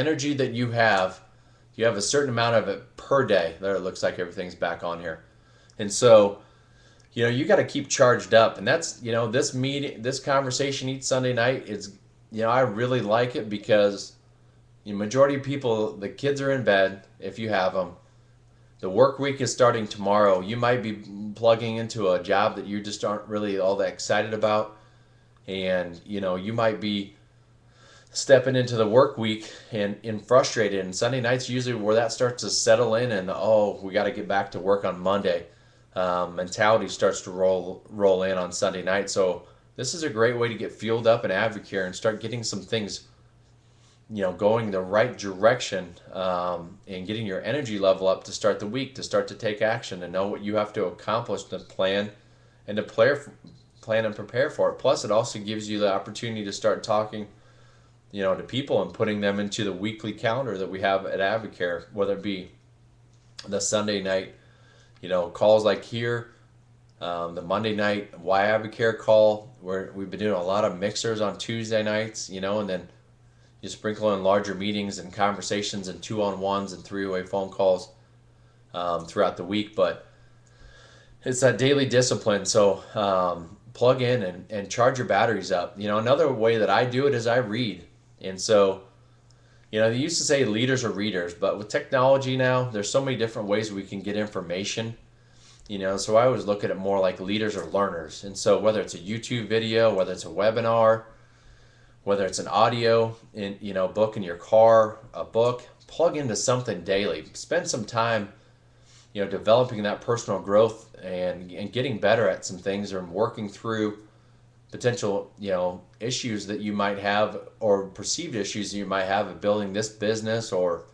energy that you have a certain amount of it per day. There, it looks like everything's back on here. And so, you got to keep charged up. And that's, this conversation each Sunday night is, I really like it because the majority of people, the kids are in bed if you have them. The work week is starting tomorrow. You might be plugging into a job that you just aren't really all that excited about. And, you might be stepping into the work week and frustrated. And Sunday night's usually where that starts to settle in and, oh, we got to get back to work on Monday. Mentality starts to roll in on Sunday night. So this is a great way to get fueled up in Advocare and start getting some things, going the right direction, and getting your energy level up to start the week, to start to take action and know what you have to accomplish to plan and to plan and prepare for it. Plus, it also gives you the opportunity to start talking, to people and putting them into the weekly calendar that we have at Advocare, whether it be the Sunday night, calls like here, the Monday night Why Advocare call, where we've been doing a lot of mixers on Tuesday nights, and then you sprinkle in larger meetings and conversations and 2-on-1s and 3-way phone calls throughout the week. But it's that daily discipline. So plug in and charge your batteries up. Another way that I do it is I read. And so, they used to say leaders are readers, but with technology now, there's so many different ways we can get information. So I always look at it more like leaders are learners. And so whether it's a YouTube video, whether it's a webinar, whether it's an audio in book in your car, a book, plug into something daily. Spend some time, developing that personal growth and getting better at some things, or working through potential, issues that you might have, or perceived issues that you might have of building this business, or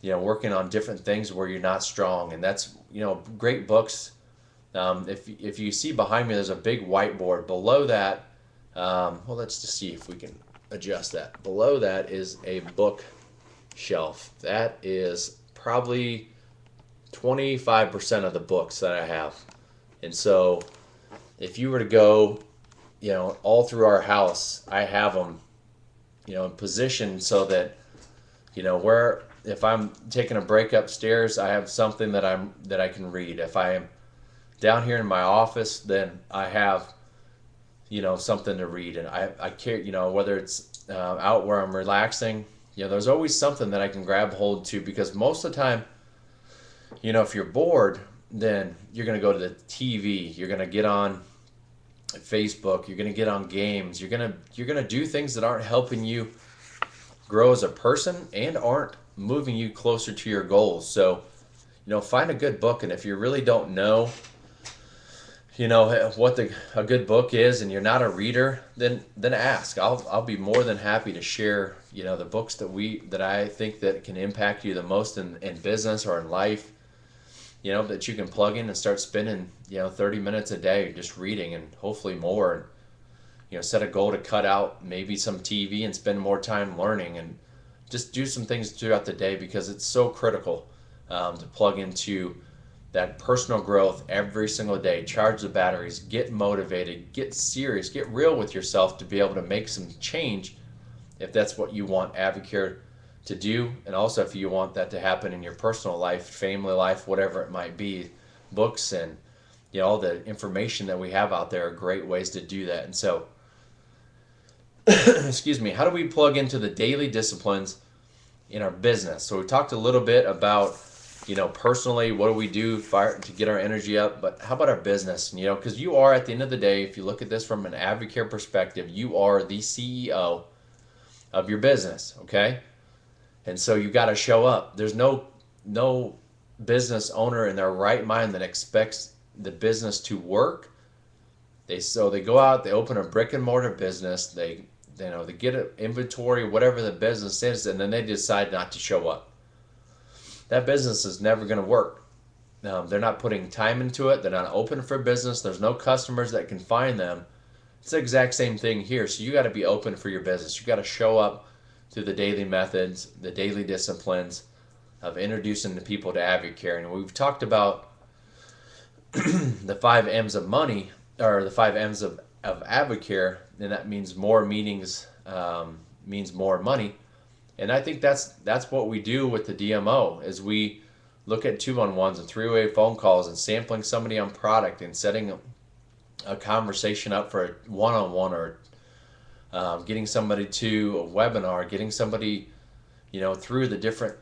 working on different things where you're not strong. And that's, great books. If you see behind me, there's a big whiteboard. Below that, well, let's just see if we can adjust that. Below that is a bookshelf. That is probably 25% of the books that I have. And so if you were to go, all through our house, I have them, in position so that, where if I'm taking a break upstairs, I have something that I can read. If I am down here in my office, then I have, something to read. And I care, whether it's out where I'm relaxing, there's always something that I can grab hold to, because most of the time, if you're bored, then you're going to go to the TV, you're going to get on Facebook, you're going to get on games, you're going to do things that aren't helping you grow as a person and aren't moving you closer to your goals. So, find a good book. And if you really don't know, what a good book is, and you're not a reader, then ask. I'll be more than happy to share, the books that I think that can impact you the most in business or in life, that you can plug in and start spending, 30 minutes a day just reading, and hopefully more. And, set a goal to cut out maybe some TV and spend more time learning, and just do some things throughout the day, because it's so critical to plug into that personal growth every single day. Charge the batteries, get motivated, get serious, get real with yourself to be able to make some change if that's what you want Advocare to do. And also if you want that to happen in your personal life, family life, whatever it might be. Books and all the information that we have out there are great ways to do that. And so excuse me, how do we plug into the daily disciplines in our business? So we talked a little bit about, personally, what do we do to get our energy up? But how about our business? Because you are, at the end of the day, if you look at this from an Advocare perspective, you are the CEO of your business, okay? And so you got to show up. There's no business owner in their right mind that expects the business to work. They go out, they open a brick and mortar business, they get an inventory, whatever the business is, and then they decide not to show up. That business is never going to work. They're not putting time into it. They're not open for business. There's no customers that can find them. It's the exact same thing here. So you got to be open for your business. You got to show up through the daily methods, the daily disciplines of introducing the people to Advocare. And we've talked about the 5 M's of money, or the 5 M's of Advocare, and that means more meetings means more money. And I think that's what we do with the DMO is we look at 2-on-1s and three-way phone calls and sampling somebody on product and setting a conversation up for a one-on-one, or getting somebody to a webinar, getting somebody, through the different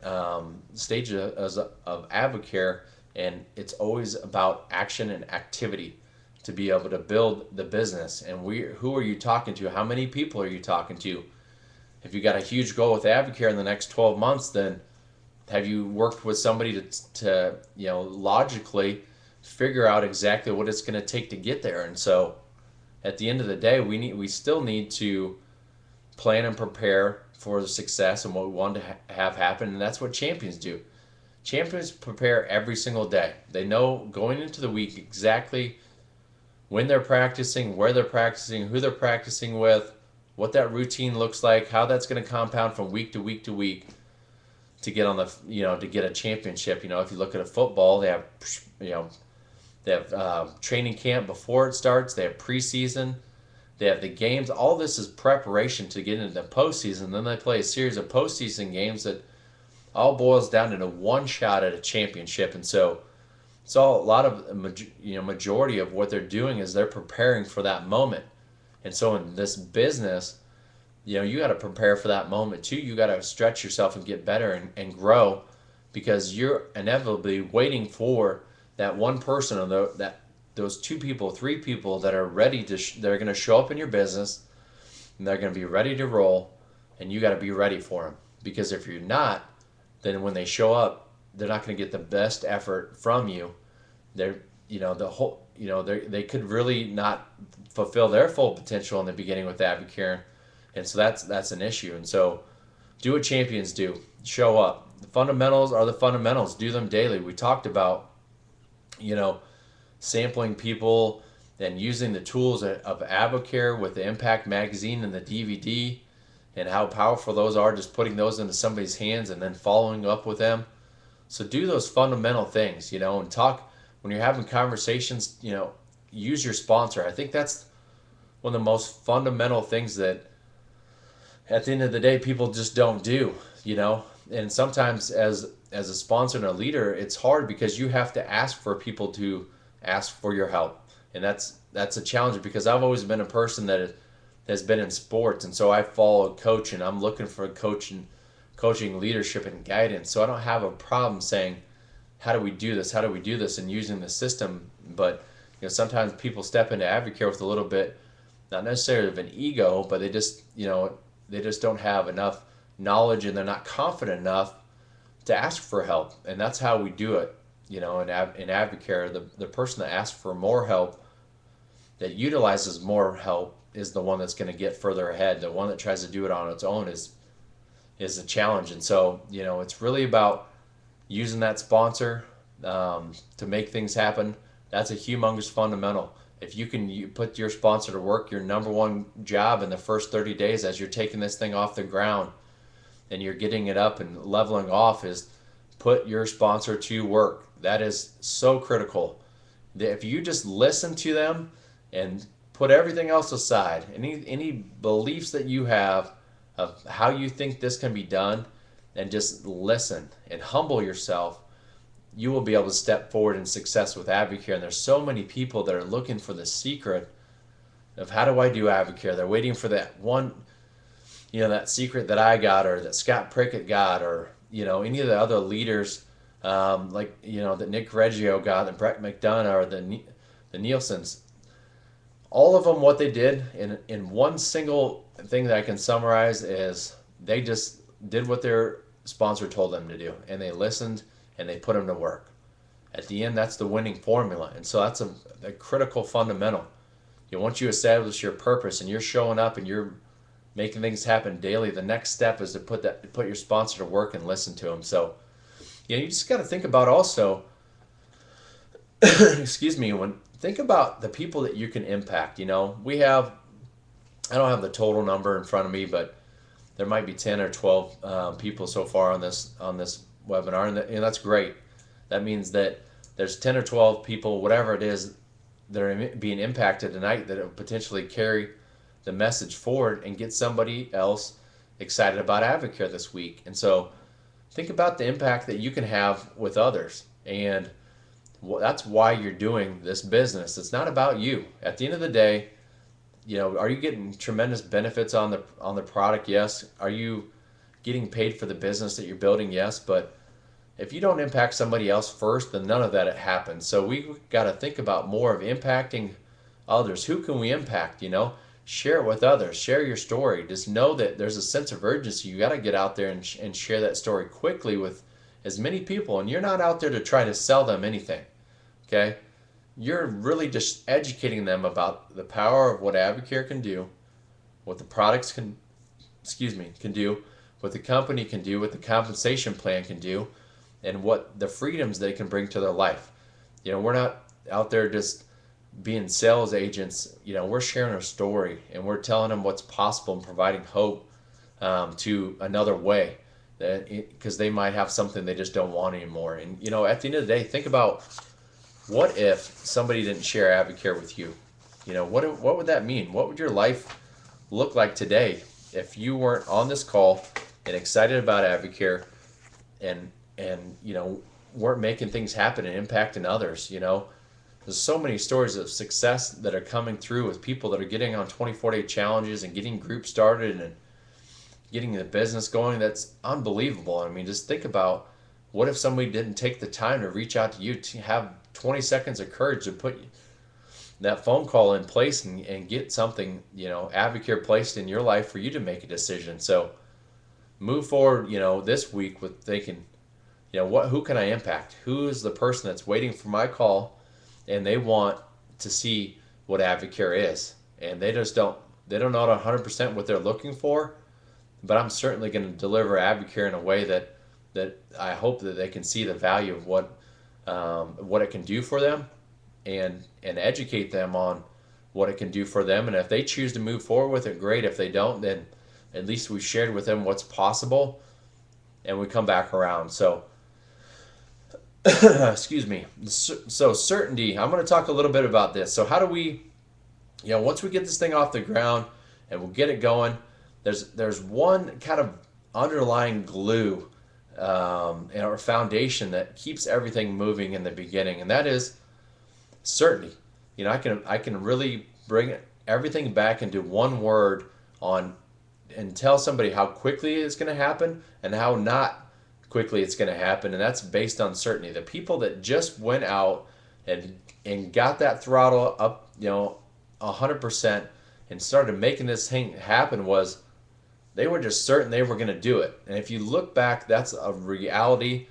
stages of Advocare. And it's always about action and activity to be able to build the business. And who are you talking to? How many people are you talking to? If you got a huge goal with Advocare in the next 12 months, then have you worked with somebody to logically figure out exactly what it's going to take to get there? And so at the end of the day, we still need to plan and prepare for the success and what we want to have happen. And that's what champions do. Champions prepare every single day. They know going into the week exactly when they're practicing, where they're practicing, who they're practicing with, what that routine looks like, how that's going to compound from week to week to week to get on the to get a championship. If you look at a football, they have training camp before it starts. They have preseason. They have the games. All this is preparation to get into the postseason. Then they play a series of postseason games that all boils down into one shot at a championship. And so it's all a lot of majority of what they're doing is they're preparing for that moment. And so in this business, you got to prepare for that moment too. You got to stretch yourself and get better and grow, because you're inevitably waiting for that one person or those 2 people, 3 people that are ready they're going to show up in your business and they're going to be ready to roll, and you got to be ready for them. Because if you're not, then when they show up, they're not going to get the best effort from you. They're they could really not fulfill their full potential in the beginning with Advocare. And so that's an issue. And so do what champions do. Show up. The fundamentals are the fundamentals. Do them daily. We talked about, sampling people and using the tools of Advocare with the Impact Magazine and the DVD, and how powerful those are, just putting those into somebody's hands and then following up with them. So do those fundamental things, and talk when you're having conversations, use your sponsor. I think that's one of the most fundamental things that at the end of the day, people just don't do, and sometimes as a sponsor and a leader, it's hard because you have to ask for people to ask for your help. And that's a challenge, because I've always been a person that has been in sports. And so I follow a coach and I'm looking for coaching leadership and guidance. So I don't have a problem saying, how do we do this? How do we do this? And using the system. But, sometimes people step into Advocare with a little bit, not necessarily of an ego, but they just don't have enough knowledge and they're not confident enough to ask for help. And that's how we do it. In Advocare, the person that asks for more help, that utilizes more help, is the one that's going to get further ahead. The one that tries to do it on its own is a challenge. And so, it's really about using that sponsor to make things happen. That's a humongous fundamental. If you put your sponsor to work, your number one job in the first 30 days as you're taking this thing off the ground and you're getting it up and leveling off, is put your sponsor to work. That is so critical. If you just listen to them and put everything else aside, any beliefs that you have of how you think this can be done, and just listen and humble yourself, you will be able to step forward in success with Advocare. And there's so many people that are looking for the secret of, how do I do Advocare? They're waiting for that one, that secret that I got, or that Scott Prickett got, or any of the other leaders, that Nick Reggio got, and Brett McDonough, or the Nielsen's. All of them, what they did in one single thing that I can summarize is they just did what their sponsor told them to do, and they listened and they put them to work. At the end, that's the winning formula. And so that's a critical fundamental. Once you establish your purpose and you're showing up and you're making things happen daily, the next step is to put your sponsor to work and listen to them. So you just got to think about also, think about the people that you can impact. I don't have the total number in front of me, but there might be 10 or 12 people so far on this webinar, and that's great. That means that there's 10 or 12 people, whatever it is, that are being impacted tonight, that will potentially carry the message forward and get somebody else excited about Advocare this week. And so think about the impact that you can have with others. And that's why you're doing this business. It's not about you. At the end of the day, are you getting tremendous benefits on the product? Yes. Are you getting paid for the business that you're building? Yes. But if you don't impact somebody else first, then none of that happens. So we got to think about more of impacting others. Who can we impact? Share it with others. Share your story. Just know that there's a sense of urgency. You got to get out there and share that story quickly with as many people. And you're not out there to try to sell them anything. Okay? You're really just educating them about the power of what Advocare can do, what the products can do, what the company can do, what the compensation plan can do, and what the freedoms they can bring to their life. We're not out there just being sales agents. We're sharing our story and we're telling them what's possible and providing hope to another way, because they might have something they just don't want anymore. And at the end of the day, think about, what if somebody didn't share Advocare with you? What would that mean? What would your life look like today if you weren't on this call and excited about Advocare and weren't making things happen and impacting others? There's so many stories of success that are coming through with people that are getting on 24-day challenges and getting groups started and getting the business going. That's unbelievable. I mean, just think about, what if somebody didn't take the time to reach out to you, to have 20 seconds of courage to put that phone call in place and get something, Advocare placed in your life for you to make a decision. So move forward, this week with thinking, who can I impact? Who is the person that's waiting for my call and they want to see what Advocare is? And they don't know 100% what they're looking for, but I'm certainly going to deliver Advocare in a way that I hope that they can see the value of what it can do for them, and educate them on what it can do for them. And if they choose to move forward with it, great. If they don't, then at least we've shared with them what's possible and we come back around. So excuse me. So certainty, I'm going to talk a little bit about this. So how do we, once we get this thing off the ground and we'll get it going, there's one kind of underlying glue or foundation that keeps everything moving in the beginning, and that is certainty. I can really bring everything back into one word and tell somebody how quickly it's going to happen and how not quickly it's going to happen, and that's based on certainty. The people that just went out and got that throttle up, 100%, and started making this thing happen, they were just certain they were going to do it. And if you look back, that's a reality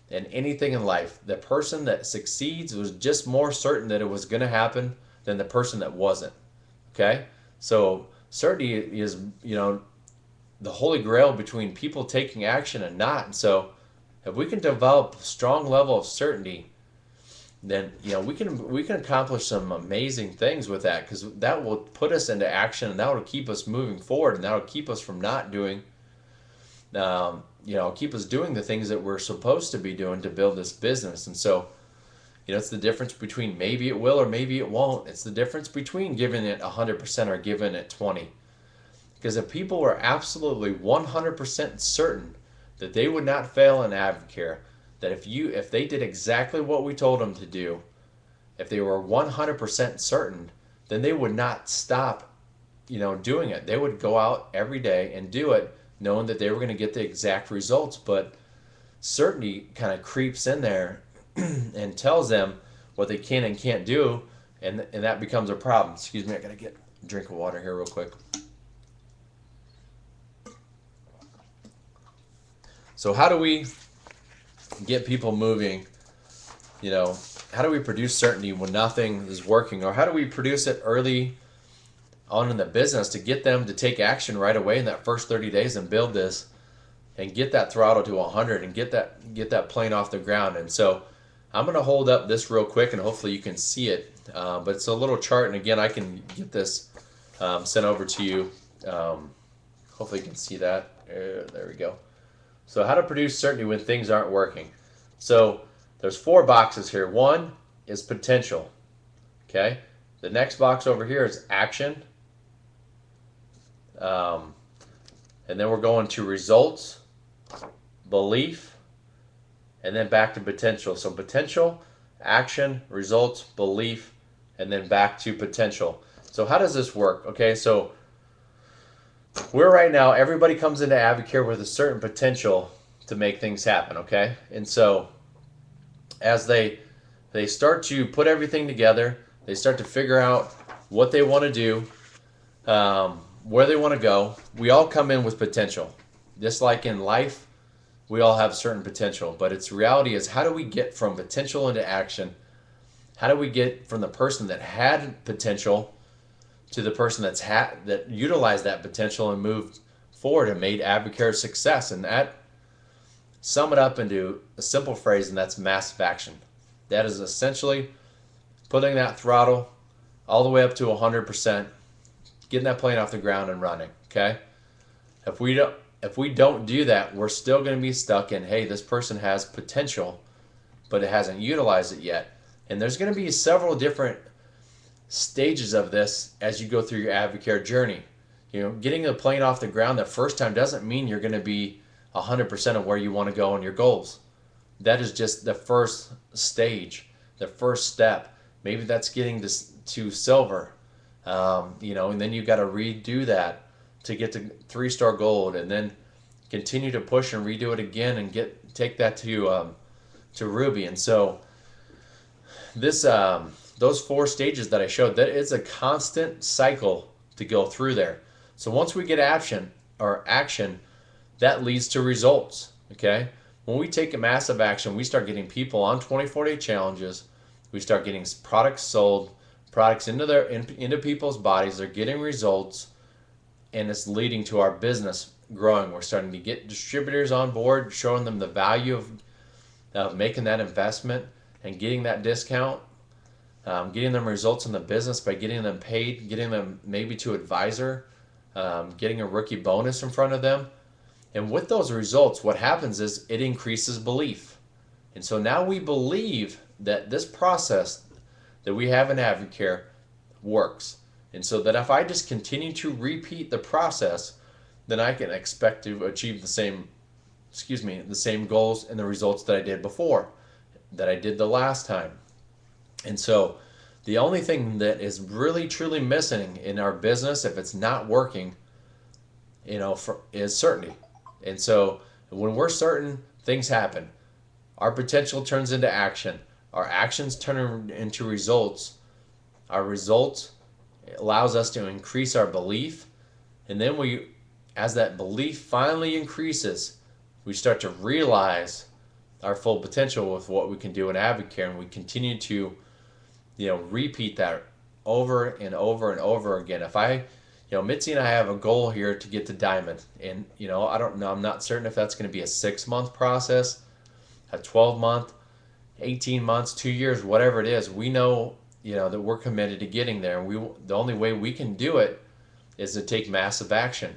in anything in life. The person that succeeds was just more certain that it was going to happen than the person that wasn't. Okay? So certainty is, the holy grail between people taking action and not. And so if we can develop a strong level of certainty, then we can accomplish some amazing things with that, because that will put us into action, and that will keep us moving forward, and that will keep us from not doing keep us doing the things that we're supposed to be doing to build this business. And so it's the difference between maybe it will or maybe it won't. It's the difference between giving it 100% or giving it 20%. Because if people were absolutely 100% certain that they would not fail in Advocare, that if they did exactly what we told them to do, if they were 100% certain, then they would not stop, doing it. They would go out every day and do it, knowing that they were going to get the exact results. But certainty kind of creeps in there and tells them what they can and can't do, and that becomes a problem. Excuse me, I got to get a drink of water here real quick. So how do we get people moving? How do we produce certainty when nothing is working? Or how do we produce it early on in the business to get them to take action right away in that first 30 days and build this and get that throttle to 100 and get that plane off the ground? And so I'm going to hold up this real quick, and hopefully you can see it. But it's a little chart, and again, I can get this sent over to you. Hopefully you can see that. There we go. So how to produce certainty when things aren't working. So there's 4 boxes here. One is potential. Okay. The next box over here is action. and then we're going to results, belief, and then back to potential. So potential, action, results, belief, and then back to potential. So how does this work? Okay, so we're right now, everybody comes into Advocare with a certain potential to make things happen, okay? And so as they start to put everything together, they start to figure out what they want to do, where they want to go. We all come in with potential. Just like in life, we all have certain potential, but its reality is, how do we get from potential into action? How do we get from the person that had potential to the person that utilized that potential and moved forward and made Advocare a success? And that, sum it up into a simple phrase, and that's massive action. That is essentially putting that throttle all the way up to 100%, getting that plane off the ground and running. Okay, if we don't do that, we're still going to be stuck in, hey, this person has potential, but it hasn't utilized it yet. And there's going to be several different stages of this as you go through your Advocare journey. You know, getting the plane off the ground the first time doesn't mean you're going to be 100% of where you want to go on your goals. That is just the first stage, the first step. Maybe that's getting to silver, and then you got to redo that to get to 3-star gold, and then continue to push and redo it again and take that to ruby. And so this those 4 stages that I showed, that is a constant cycle to go through there. So once we get action, that leads to results. Okay, when we take a massive action, we start getting people on 24-day challenges. We start getting products sold, products into people's bodies. They're getting results, and it's leading to our business growing. We're starting to get distributors on board, showing them the value of making that investment and getting that discount, getting them results in the business by getting them paid, getting them maybe to advisor, getting a rookie bonus in front of them. And with those results, what happens is it increases belief. And so now we believe that this process that we have in Advocare works. And so that if I just continue to repeat the process, then I can expect to achieve the same goals and the results that I did before, that I did the last time. And so the only thing that is really truly missing in our business, if it's not working, is certainty. And so when we're certain, things happen. Our potential turns into action. Our actions turn into results. Our results allows us to increase our belief. And then as that belief finally increases, we start to realize our full potential with what we can do in Advocare. And we continue to, repeat that over and over and over again. If Mitzi and I have a goal here to get to diamond, and I don't know, I'm not certain if that's going to be a 6-month process, a 12-month, 18 months, 2 years, whatever it is. We know, that we're committed to getting there, and the only way we can do it is to take massive action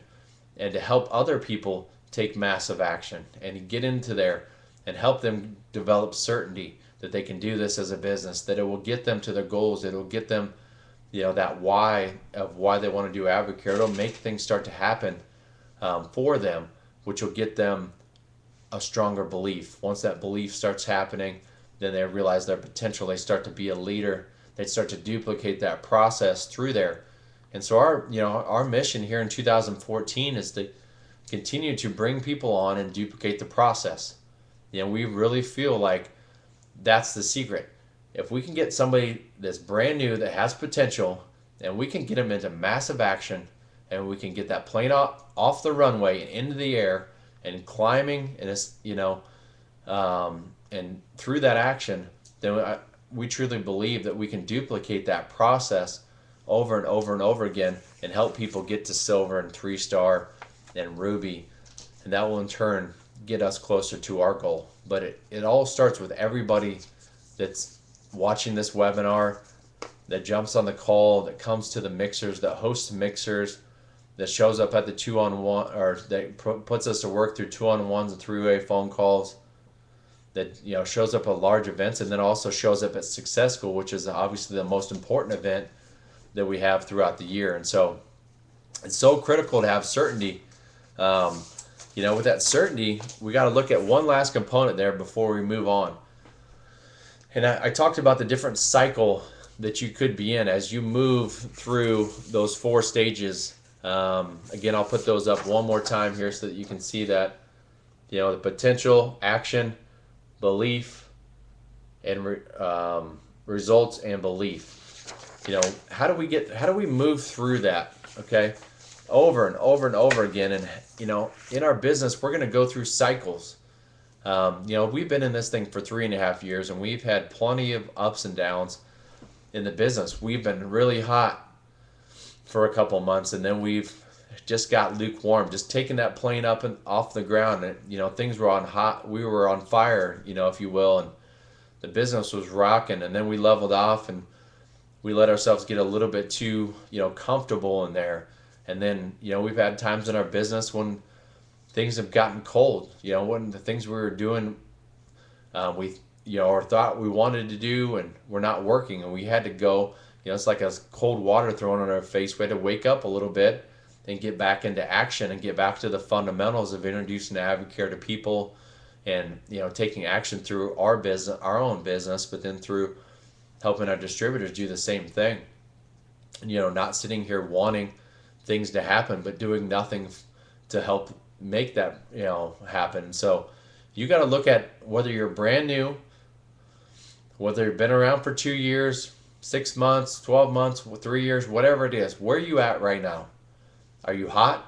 and to help other people take massive action and to get into there and help them develop certainty that they can do this as a business, that it will get them to their goals, it will get them that why of why they want to do Advocare. It'll make things start to happen for them, which will get them a stronger belief. Once that belief starts happening, then they realize their potential. They start to be a leader. They start to duplicate that process through there. And so our mission here in 2014 is to continue to bring people on and duplicate the process. We really feel like that's the secret. If we can get somebody that's brand new that has potential, and we can get them into massive action, and we can get that plane off the runway and into the air and climbing, and and through that action, then we truly believe that we can duplicate that process over and over and over again and help people get to silver and 3-star and ruby, and that will in turn get us closer to our goal. But it all starts with everybody that's watching this webinar, that jumps on the call, that comes to the mixers, that hosts mixers, that shows up at the 2-on-1, or that puts us to work through 2-on-1s and 3-way phone calls, that shows up at large events, and then also shows up at Success School, which is obviously the most important event that we have throughout the year. And so it's so critical to have certainty Um, with that certainty, we got to look at one last component there before we move on. And I talked about the different cycle that you could be in as you move through those 4 stages. Again, I'll put those up one more time here so that you can see that. The potential, action, belief, and results and belief. How do we move through that? Okay, over and over and over again. And in our business, we're going to go through cycles. We've been in this thing for 3.5 years, and we've had plenty of ups and downs in the business. We've been really hot for a couple months, and then we've just got lukewarm, just taking that plane up and off the ground. And things were on hot, we were on fire, if you will, and the business was rocking. And then we leveled off, and we let ourselves get a little bit too comfortable in there. And then we've had times in our business when things have gotten cold. When the things we were doing, we or thought we wanted to do, and we're not working, and we had to go. It's like a cold water thrown on our face. We had to wake up a little bit and get back into action and get back to the fundamentals of introducing AdvoCare to people, and taking action through our business, our own business, but then through helping our distributors do the same thing. Not sitting here wanting things to happen, but doing nothing to help make that happen. So you got to look at whether you're brand new, whether you've been around for 2 years, 6 months, 12 months, 3 years, whatever it is. Where are you at right now? Are you hot?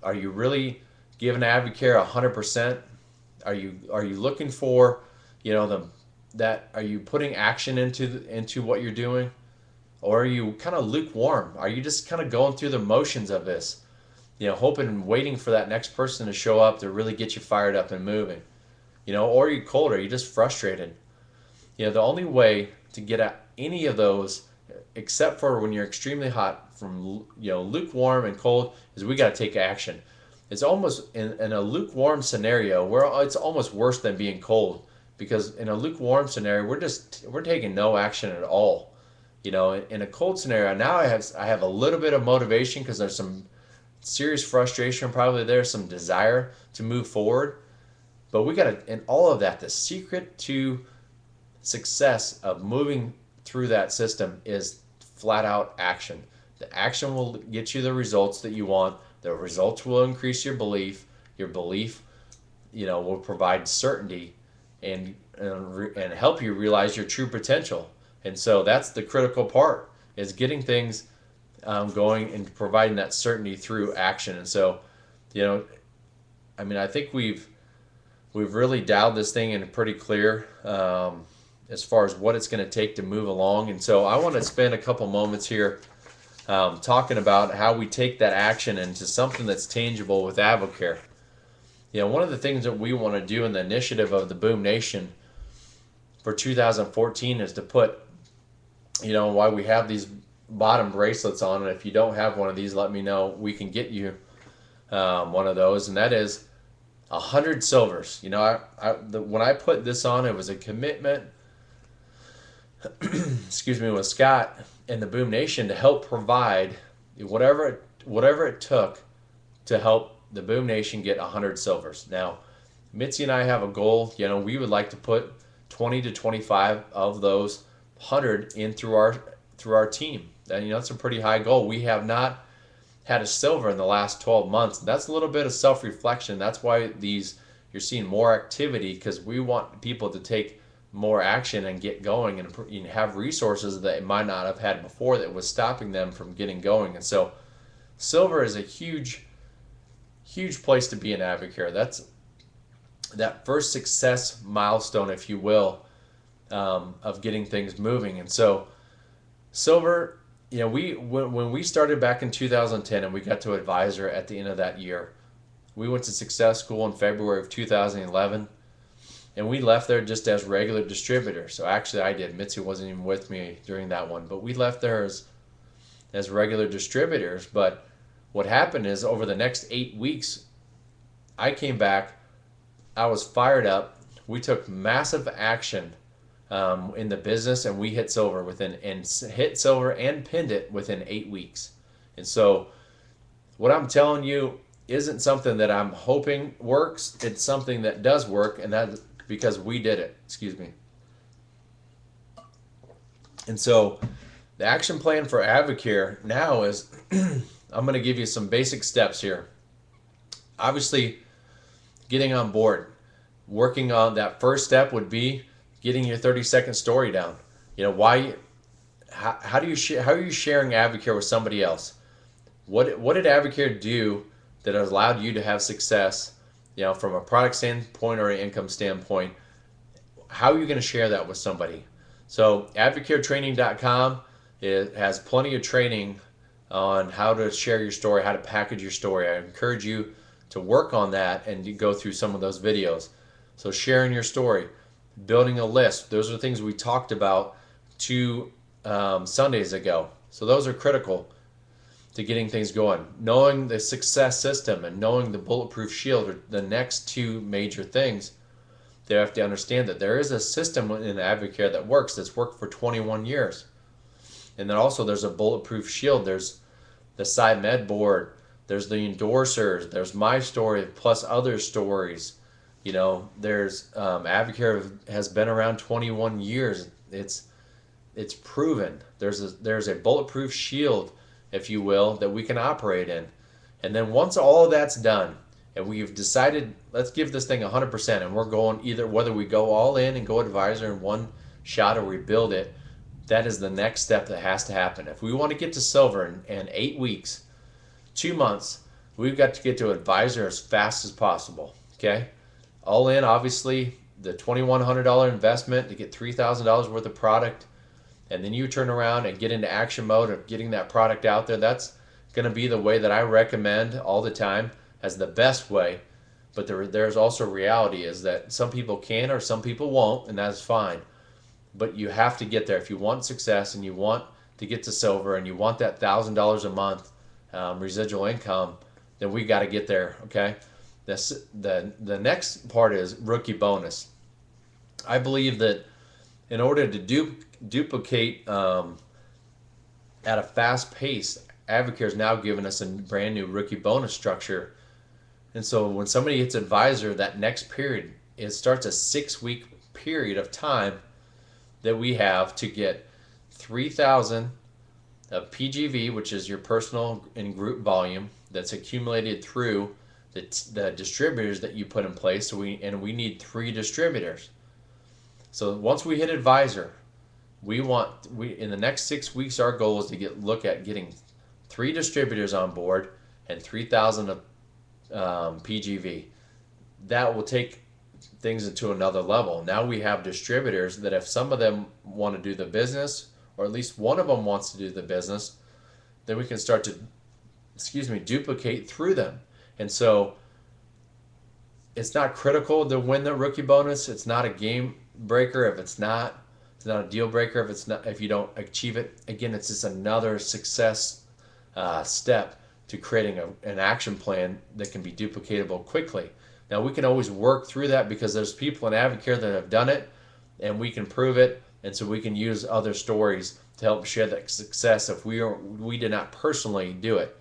Are you really giving AdvoCare 100%? Are you looking for are you putting action into what you're doing? Or are you kind of lukewarm? Are you just kind of going through the motions of this? Hoping and waiting for that next person to show up to really get you fired up and moving. Or are you cold? Are you just frustrated? The only way to get at any of those, except for when you're extremely hot, from lukewarm and cold, is we got to take action. It's almost in a lukewarm scenario where it's almost worse than being cold, because in a lukewarm scenario we're taking no action at all. In a cold scenario, now I have a little bit of motivation because there's some serious frustration, probably there's some desire to move forward, but we got to, in all of that, the secret to success of moving through that system is flat out action. The action will get you the results that you want. The results will increase your belief. Your belief, will provide certainty and help you realize your true potential. And so that's the critical part, is getting things going and providing that certainty through action. And so, I think we've really dialed this thing in pretty clear as far as what it's going to take to move along. And so I want to spend a couple moments here talking about how we take that action into something that's tangible with AdvoCare. One of the things that we want to do in the initiative of the Boom Nation for 2014 is to put, why we have these bottom bracelets on. And if you don't have one of these, let me know. We can get you one of those, and that is 100 silvers. When I put this on, it was a commitment excuse me, with Scott and the Boom Nation to help provide whatever it took to help the Boom Nation get 100 silvers. Now, Mitzi and I have a goal. We would like to put 20 to 25 of those 100 in through our team. And that's a pretty high goal. We have not had a silver in the last 12 months. That's a little bit of self-reflection. That's why you're seeing more activity, because we want people to take more action and get going and have resources that they might not have had before that was stopping them from getting going. And so silver is a huge place to be in AdvoCare. That's that first success milestone, if you will, of getting things moving. And so silver, when we started back in 2010 and we got to advisor at the end of that year, we went to Success School in February of 2011. And we left there just as regular distributors. So actually I did. Mitzi wasn't even with me during that one. But we left there as regular distributors. But what happened is, over the next 8 weeks, I came back. I was fired up. We took massive action in the business, and we hit silver hit silver and pinned it within 8 weeks. And so what I'm telling you, isn't something that I'm hoping works. It's something that does work, and that's because we did it. Excuse me. And so the action plan for Advocare now is I'm going to give you some basic steps here. Obviously, getting on board, working on that first step would be getting your 30-second story down. You know, why, how do you how are you sharing Advocare with somebody else? What did Advocare do that has allowed you to have success, you know, from a product standpoint or an income standpoint? How are you going to share that with somebody? So advocaretraining.com, it has plenty of training on how to share your story, how to package your story. I encourage you to work on that and you go through some of those videos. So sharing your story, building a list, those are things we talked about 2 Sundays ago. So those are critical to getting things going. Knowing the success system and knowing the bulletproof shield are the next two major things. They have to understand that there is a system in Advocare that works, that's worked for 21 years. And then also there's a bulletproof shield. There's the PsyMed board. There's the endorsers. There's my story plus other stories. You know, there's Advocare has been around 21 years. It's proven. There's a bulletproof shield, if you will, that we can operate in. And then once all of that's done, and we've decided let's give this thing 100%, and we're going either whether we go all in and go advisor in one shot or we build it, that is the next step that has to happen. If we want to get to silver in 8 weeks, 2 months, we've got to get to advisor as fast as possible. Okay, all in, obviously the $2,100 investment to get $3,000 worth of product, and then you turn around and get into action mode of getting that product out there. That's going to be the way that I recommend all the time as the best way. But there's also reality is that some people can or some people won't, and that's fine. But you have to get there. If you want success and you want to get to silver and you want that $1,000 a month residual income, then we got to get there. Okay. The next part is rookie bonus. I believe that in order to duplicate at a fast pace, Advocare is now giving us a brand new rookie bonus structure. And so when somebody hits advisor, that next period, it starts a 6-week period of time that we have to get 3,000 of PGV, which is your personal and group volume that's accumulated through the distributors that you put in place. So we need 3 distributors. So once we hit advisor, in the next 6 weeks, our goal is to look at getting 3 distributors on board and 3,000 of PGV. That will take things into another level. Now we have distributors that if some of them want to do the business, or at least one of them wants to do the business, then we can start to, duplicate through them. And so it's not critical to win the rookie bonus. It's not a game breaker if it's not a deal breaker if you don't achieve it. Again, it's just another success step to creating an action plan that can be duplicatable quickly. Now we can always work through that because there's people in Advocare that have done it and we can prove it, and so we can use other stories to help share that success if we did not personally do it.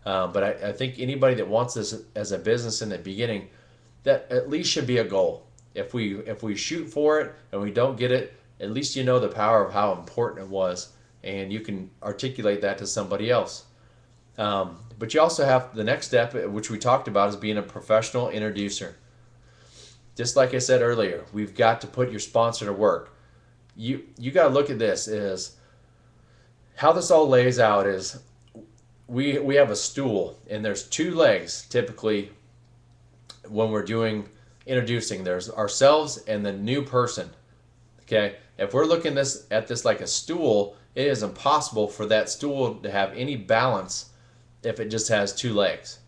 But I think anybody that wants this as a business in the beginning, that at least should be a goal. If we shoot for it and we don't get it, at least you know the power of how important it was, and you can articulate that to somebody else. But you also have the next step, which we talked about, is being a professional introducer. Just like I said earlier, we've got to put your sponsor to work. You got to look at this is how this all lays out is we have a stool and there's 2 legs typically when we're doing introducing. There's ourselves and the new person. Okay, if we're looking at this like a stool, it is impossible for that stool to have any balance if it just has 2 legs.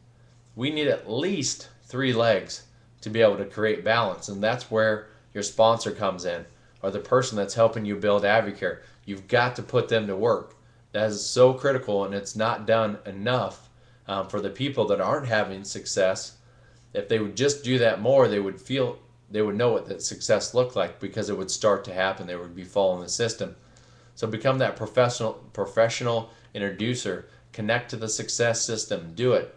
We need at least 3 legs to be able to create balance, and that's where your sponsor comes in, or the person that's helping you build Advocare. You've got to put them to work. That is so critical, and it's not done enough for the people that aren't having success. If they would just do that more, they would know what that success looked like, because it would start to happen. They would be following the system. So become that professional introducer. Connect to the success system. Do it.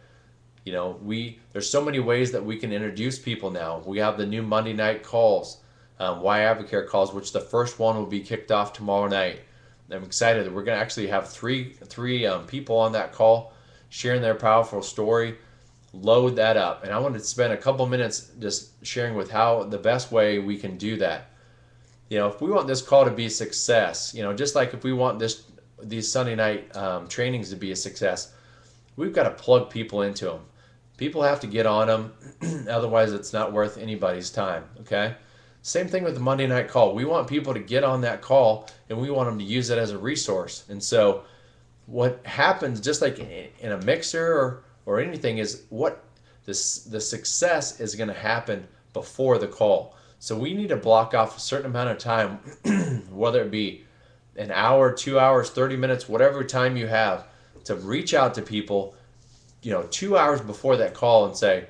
There's so many ways that we can introduce people now. We have the new Monday night calls, Why Advocare calls, which the first one will be kicked off tomorrow night. I'm excited that we're going to actually have three people on that call sharing their powerful story. Load that up, and I want to spend a couple minutes just sharing with how the best way we can do that. If we want this call to be a success, just like if we want these Sunday night trainings to be a success, we've got to plug people into them. People have to get on them, otherwise it's not worth anybody's time, okay? Same thing with the Monday night call. We want people to get on that call, and we want them to use it as a resource. And so what happens, just like in a mixer or anything, is the success is going to happen before the call. So we need to block off a certain amount of time, whether it be an hour, 2 hours, 30 minutes, whatever time you have, to reach out to people, 2 hours before that call and say,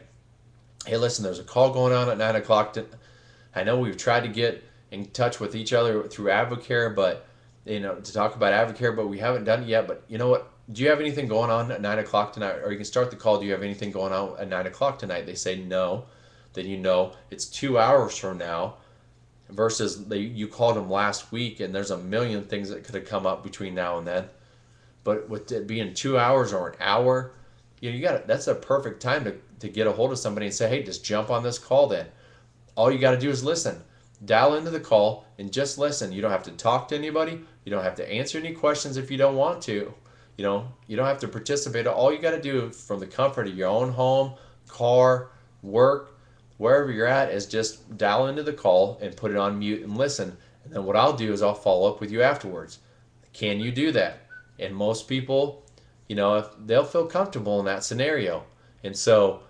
hey, listen, there's a call going on at 9 o'clock. I know we've tried to get in touch with each other through Advocare, but to talk about Advocare, but we haven't done it yet. But you know what? Do you have anything going on at 9 o'clock tonight? Or you can start the call. Do you have anything going on at 9 o'clock tonight? They say no. Then it's 2 hours from now versus you called them last week, and there's a million things that could have come up between now and then. But with it being 2 hours or an hour, that's a perfect time to get a hold of somebody and say, hey, just jump on this call then. All you got to do is listen. Dial into the call and just listen. You don't have to talk to anybody. You don't have to answer any questions if you don't want to. You don't have to participate. All you got to do from the comfort of your own home, car, work, wherever you're at, is just dial into the call and put it on mute and listen. And then what I'll do is I'll follow up with you afterwards. Can you do that? And most people, if they'll feel comfortable in that scenario. And so,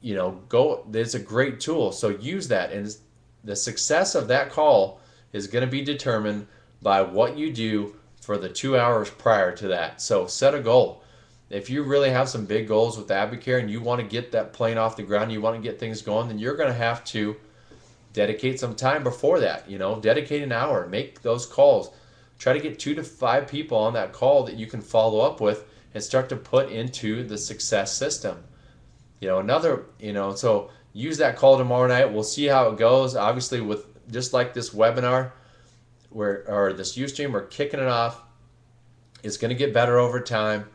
it's a great tool. So use that. And the success of that call is going to be determined by what you do for the 2 hours prior to that. So set a goal. If you really have some big goals with Advocare and you want to get that plane off the ground, you want to get things going, then you're going to have to dedicate some time before that. Dedicate an hour, make those calls. Try to get 2 to 5 people on that call that you can follow up with and start to put into the success system. So use that call tomorrow night. We'll see how it goes. Obviously, with just like this webinar or this Ustream, we're kicking it off. It's going to get better over time.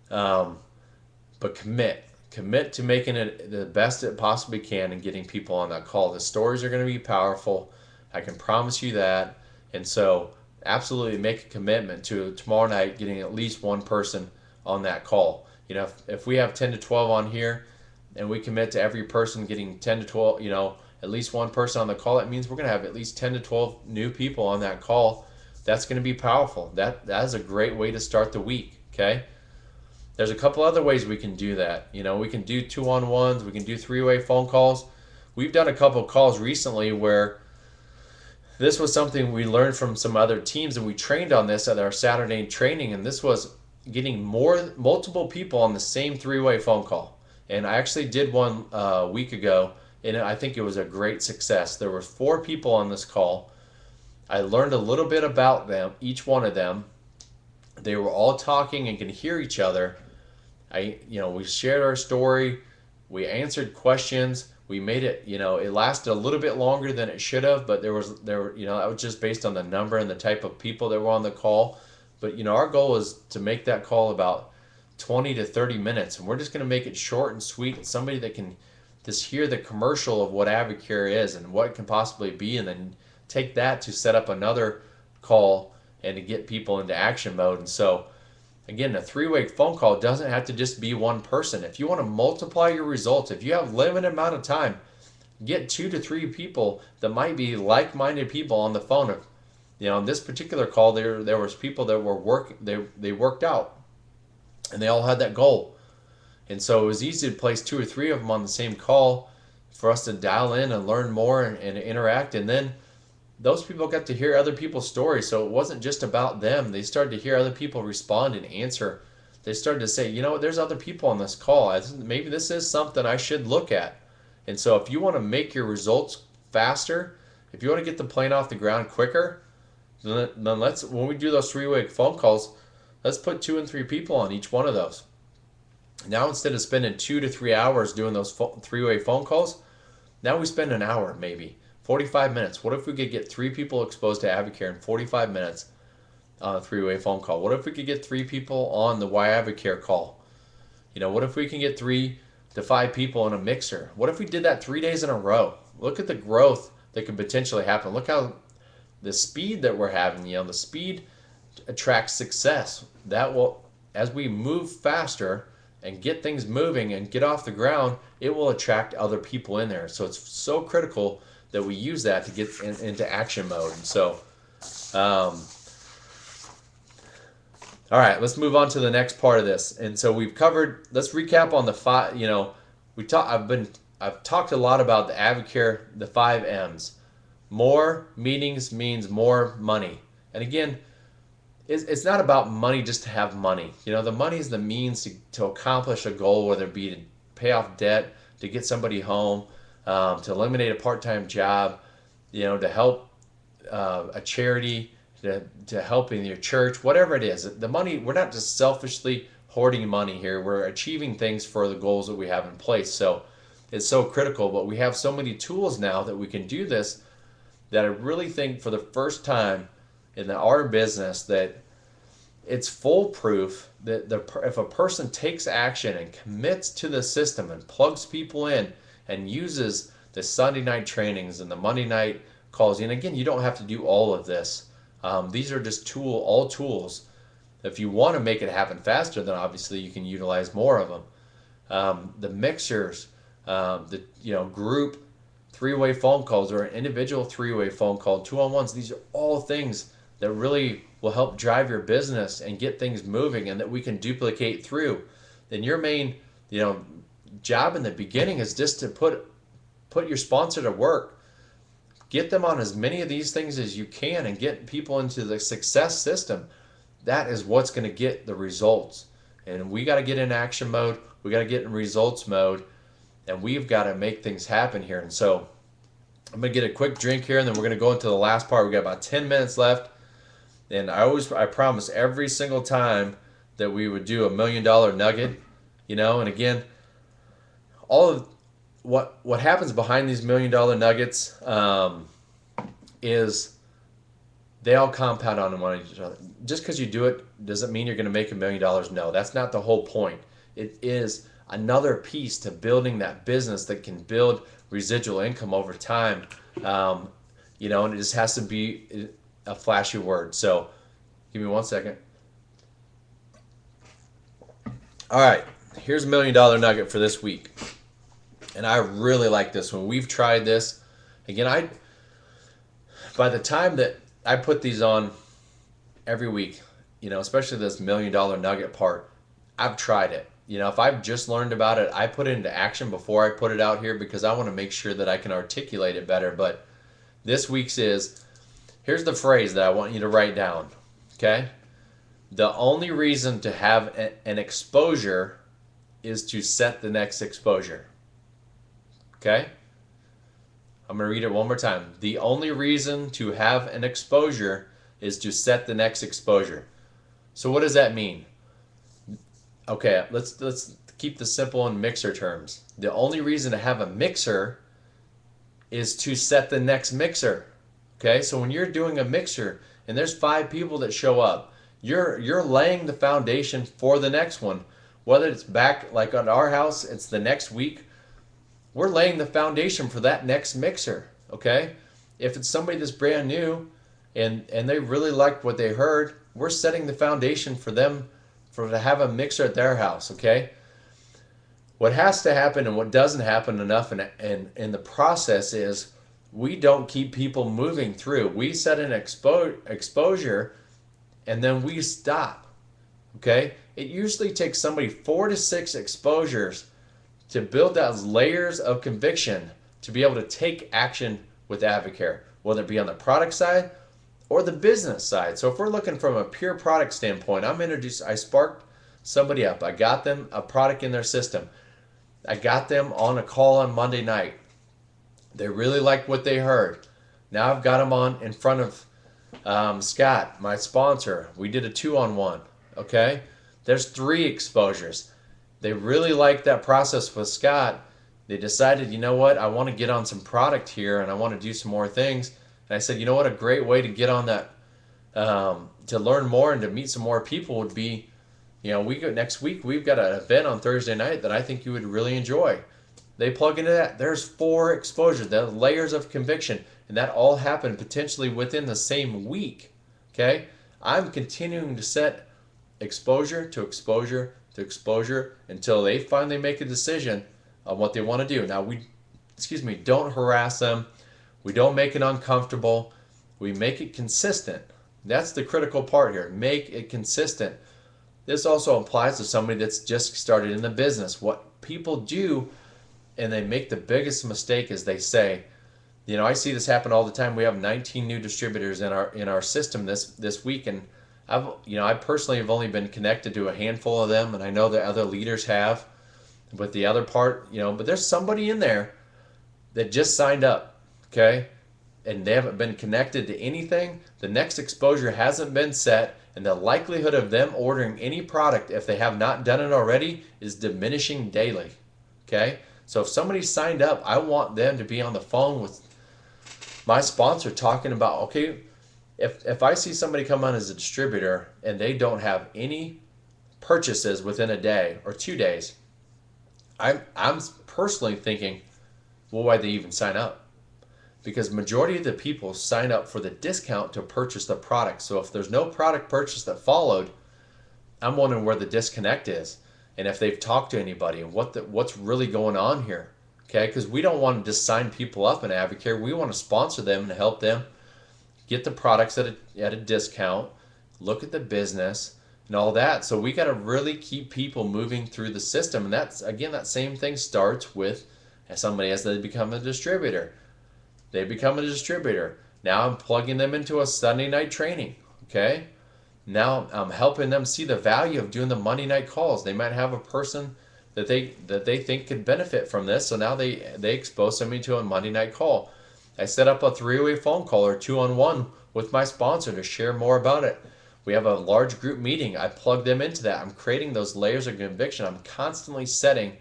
But commit to making it the best it possibly can and getting people on that call. The stories are going to be powerful. I can promise you that. And so absolutely make a commitment to tomorrow night getting at least one person on that call. If we have 10 to 12 on here and we commit to every person getting 10 to 12, at least one person on the call, that means we're going to have at least 10 to 12 new people on that call. That's going to be powerful. That is a great way to start the week, okay? There's a couple other ways we can do that. We can do 2-on-1s, we can do 3-way phone calls. We've done a couple calls recently where this was something we learned from some other teams, and we trained on this at our Saturday training, and this was getting multiple people on the same 3-way phone call. And I actually did one a week ago, and I think it was a great success. There were 4 people on this call. I learned a little bit about them, each one of them. They were all talking and could hear each other. We shared our story. We answered questions. We made it, it lasted a little bit longer than it should have, but that was just based on the number and the type of people that were on the call. But, our goal is to make that call about 20 to 30 minutes, and we're just going to make it short and sweet. Somebody that can just hear the commercial of what Advocare is and what it can possibly be, and then take that to set up another call and to get people into action mode. And so, again, a 3-way phone call doesn't have to just be one person. If you want to multiply your results, if you have limited amount of time, get 2 to 3 people that might be like-minded people on the phone. In this particular call, there was people that were they worked out, and they all had that goal. And so it was easy to place 2 or 3 of them on the same call for us to dial in and learn more and interact. And then those people got to hear other people's stories, so it wasn't just about them. They started to hear other people respond and answer. They started to say, there's other people on this call. Maybe this is something I should look at. And so if you want to make your results faster, if you want to get the plane off the ground quicker, then when we do those 3-way phone calls, let's put 2 and 3 people on each one of those. Now instead of spending 2 to 3 hours doing those three-way phone calls, now we spend an hour maybe, 45 minutes. What if we could get 3 people exposed to Advocare in 45 minutes on a three-way phone call? What if we could get 3 people on the Why Advocare call? What if we can get 3 to 5 people in a mixer? What if we did that 3 days in a row? Look at the growth that could potentially happen. Look how the speed that we're having, the speed attracts success. That will, as we move faster and get things moving and get off the ground, it will attract other people in there. So it's so critical that we use that to get into action mode. And so, all right, let's move on to the next part of this. And so we've covered. Let's recap on the five. I've talked a lot about the Advocare, the 5 M's. More meetings means more money. And again, it's not about money just to have money. The money is the means to accomplish a goal, whether it be to pay off debt, to get somebody home, to eliminate a part-time job, to help a charity, to help in your church, whatever it is. The money, we're not just selfishly hoarding money here. We're achieving things for the goals that we have in place. So it's so critical, but we have so many tools now that we can do this, that I really think for the first time in our business that it's foolproof, that if a person takes action and commits to the system and plugs people in and uses the Sunday night trainings and the Monday night calls, and again, you don't have to do all of this. These are just all tools. If you want to make it happen faster, then obviously you can utilize more of them. The mixers, the group 3-way phone calls or an individual 3-way phone call, 2-on-1s. These are all things that really will help drive your business and get things moving, and that we can duplicate through. Then your main, job in the beginning is just to put your sponsor to work. Get them on as many of these things as you can and get people into the success system. That is what's going to get the results. And we got to get in action mode. We got to get in results mode. And we've got to make things happen here. And so I'm going to get a quick drink here, and then we're going to go into the last part. We've got about 10 minutes left. And I promise every single time that we would do $1 million nugget, and again, all of what happens behind these $1 million nuggets is they all compound on one each other. Just because you do it doesn't mean you're going to make $1 million. No, that's not the whole point. It is another piece to building that business that can build residual income over time. And it just has to be a flashy word. So give me 1 second. All right, here's $1 million nugget for this week. And I really like this one. We've tried this. Again, by the time that I put these on every week, especially this $1 million nugget part, I've tried it. If I've just learned about it, I put it into action before I put it out here because I want to make sure that I can articulate it better. But this week's here's the phrase that I want you to write down, okay? The only reason to have an exposure is to set the next exposure, okay? I'm going to read it one more time. The only reason to have an exposure is to set the next exposure. So what does that mean? Okay, let's keep this simple in mixer terms. The only reason to have a mixer is to set the next mixer. Okay, so when you're doing a mixer and there's 5 people that show up, you're laying the foundation for the next one. Whether it's back like at our house, it's the next week, we're laying the foundation for that next mixer. Okay, if it's somebody that's brand new and they really liked what they heard, we're setting the foundation for them to have a mixer at their house. Okay, what has to happen and what doesn't happen enough in the process is we don't keep people moving through. We set an exposure and then we stop. Okay, it usually takes somebody 4 to 6 exposures to build those layers of conviction to be able to take action with Advocare, whether it be on the product side or the business side. So if we're looking from a pure product standpoint, I sparked somebody up. I got them a product in their system. I got them on a call on Monday night. They really liked what they heard. Now I've got them on in front of Scott, my sponsor. We did a 2-on-1. Okay, there's 3 exposures. They really liked that process with Scott. They decided, you know what, I want to get on some product here and I want to do some more things. And I said, you know what, a great way to get on that, to learn more and to meet some more people would be, we go next week. We've got an event on Thursday night that I think you would really enjoy. They plug into that. There's 4 exposures, the layers of conviction, and that all happened potentially within the same week. Okay, I'm continuing to set exposure to exposure to exposure until they finally make a decision on what they want to do. Now we, don't harass them. We don't make it uncomfortable. We make it consistent. That's the critical part here. Make it consistent. This also applies to somebody that's just started in the business. What people do, and they make the biggest mistake, is they say, I see this happen all the time. We have 19 new distributors in our system this week, and I personally have only been connected to a handful of them, and I know that other leaders have. But the other part, but there's somebody in there that just signed up, okay, and they haven't been connected to anything. The next exposure hasn't been set, and the likelihood of them ordering any product, if they have not done it already, is diminishing daily. Okay? So if somebody signed up, I want them to be on the phone with my sponsor talking about, okay, if I see somebody come on as a distributor and they don't have any purchases within a day or 2 days, I'm personally thinking, well, why'd they even sign up? Because majority of the people sign up for the discount to purchase the product. So if there's no product purchase that followed, I'm wondering where the disconnect is, and if they've talked to anybody, and what's really going on here. Okay, because we don't want to just sign people up in Advocare. We want to sponsor them and help them get the products at a discount, look at the business and all that. So we got to really keep people moving through the system, and that's, again, that same thing starts with somebody as they become a distributor. They become a distributor. Now I'm plugging them into a Sunday night training. Okay? Now I'm helping them see the value of doing the Monday night calls. They might have a person that they think could benefit from this, so now they expose somebody to a Monday night call. I set up a 3-way phone call or 2-on-1 with my sponsor to share more about it. We have a large group meeting. I plug them into that. I'm creating those layers of conviction. I'm constantly setting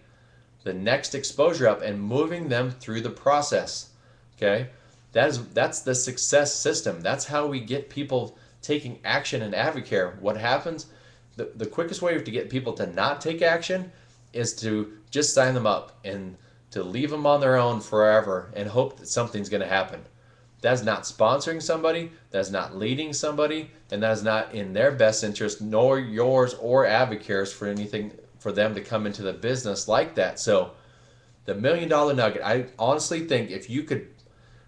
the next exposure up and moving them through the process. Okay, that's the success system. That's how we get people taking action in Advocare. What happens? The quickest way to get people to not take action is to just sign them up and to leave them on their own forever and hope that something's going to happen. That's not sponsoring somebody. That's not leading somebody, and that is not in their best interest, nor yours or Advocare's, for anything for them to come into the business like that. So, the $1 Million Nugget. I honestly think if you could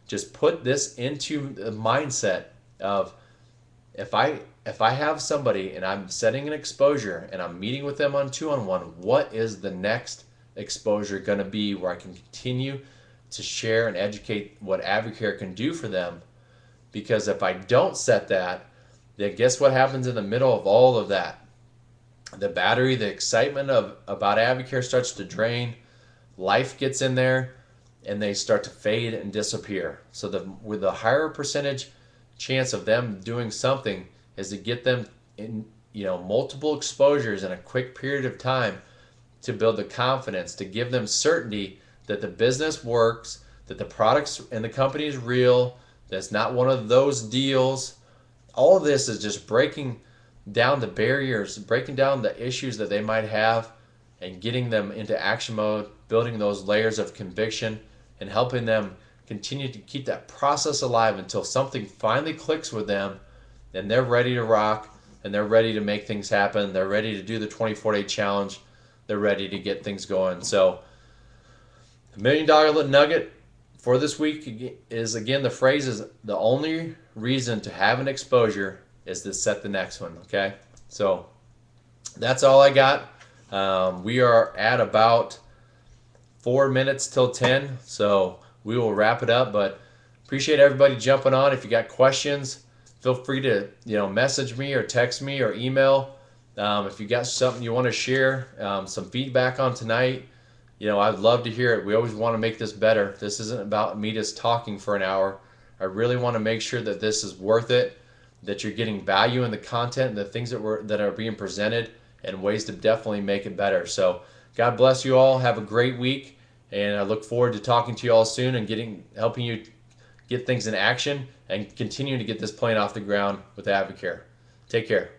just put this into the mindset of, if I have somebody and I'm setting an exposure and I'm meeting with them on 2-on-1, what is the next exposure going to be where I can continue to share and educate what Advocare can do for them? Because if I don't set that, then guess what happens in the middle of all of that? The battery, the excitement about Advocare starts to drain. Life gets in there, and they start to fade and disappear. So with a higher percentage chance of them doing something is to get them in, multiple exposures in a quick period of time, to build the confidence, to give them certainty that the business works, that the products and the company is real, that's not one of those deals. All of this is just breaking down the barriers, breaking down the issues that they might have, and getting them into action mode, building those layers of conviction, and helping them continue to keep that process alive until something finally clicks with them and they're ready to rock, and they're ready to make things happen. They're ready to do the 24-day challenge. They're ready to get things going. So the $1 Million Nugget for this week is, again, the phrase is, the only reason to have an exposure is to set the next one. Okay? So that's all I got. We are at about 4 minutes till 10, so we will wrap it up. But appreciate everybody jumping on. If you got questions, feel free to message me or text me or email. If you got something you want to share, some feedback on tonight, I'd love to hear it. We always want to make this better. This isn't about me just talking for an hour. I really want to make sure that this is worth it, that you're getting value in the content and the things that are being presented, and ways to definitely make it better. So God bless you all. Have a great week, and I look forward to talking to you all soon and helping you get things in action and continuing to get this plane off the ground with Advocare. Take care.